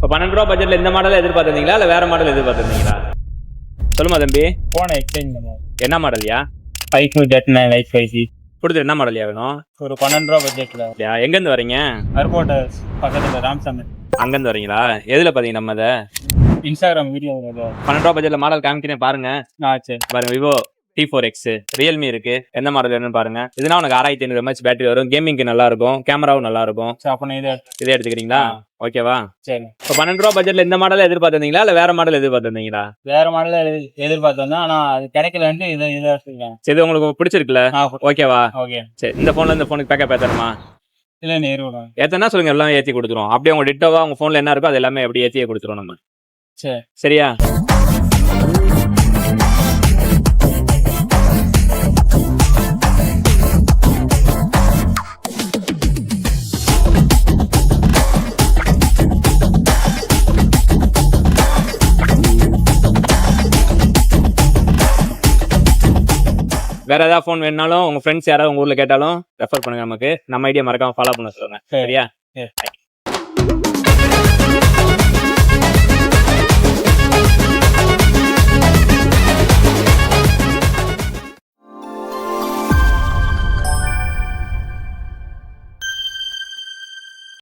இப்போ 12 ரூபா பட்ஜெட்ல இந்த மாடல் எதிர்பார்த்திருந்தீங்களா இல்லை வேற மாடல் எதிர்பார்த்திருந்தீங்களா? சொல்லுமா தம்பி. போனை எக்ஸ்சேஞ்ச் பண்ணுவோம். என்ன மாடல்யா? 5.9 லைஃப் 5G. கொடுத்து என்ன மாடல்யா வேணும்? ஒரு 12 ரூபா பட்ஜெட்ல. எங்கேருந்து வரீங்க? ஏர்போர்ட் பக்கத்துல ராம்சாமி. அங்கேருந்து வரீங்களா? எதில் பார்த்தீங்க நம்ம அதை? Instagram video. 12 ரூபா பட்ஜெட்ல மாடல் காமிக்கிறேன் பாருங்க. சரி பாருங்க, விவோ T4X, ரியல்மி இருக்கு. எந்த மாடல் வேணும்னு பாருங்க. இதுனா உனக்கு 6500 mAh பேட்டரி வரும். கேமிங்க்கு நல்லா இருக்கும், கேமராவும் நல்லா இருக்கும். அப்போ இதே எடுத்துக்கிறீங்களா? ஓகேவா? சரி. இப்போ 12 ரூபா பட்ஜெட்ல இந்த மாடல் எதிர்பார்த்திருந்தீங்களா இல்லை வேற மாடல் எதிர்பார்த்திருந்தீங்களா? வேற மாடல் எதிர்பார்த்தோம், ஆனா அது கிடைக்கலன்ட்டு இதை எடுத்துருக்கேன். சரி, இது உங்களுக்கு பிடிச்சிருக்குல்ல? ஓகேவா? ஓகே. சரி, இந்த போன்ல இந்த போனுக்கு பேக்கப் ஏத்தணுமா? இல்லை நேரம் ஏத்தனா சொல்லுங்க, எல்லாம் ஏற்றி கொடுத்துருவோம். அப்படியே உங்க டிட்டோவா உங்க போன்ல என்ன இருக்கோ அது எல்லாமே அப்படியே ஏற்றியே கொடுத்துருவோம் நம்ம. சரி சரியா? வேற ஏதாவது ஃபோன் வேணாலும் உங்க ஃப்ரெண்ட்ஸ் யாராவது உங்க ஊர்ல கேட்டாலும் ரெஃபர் பண்ணுங்க. நமக்கு நம்ம ஐடியா மறக்காம ஃபாலோ பண்ண சொல்லுங்க. சரியா?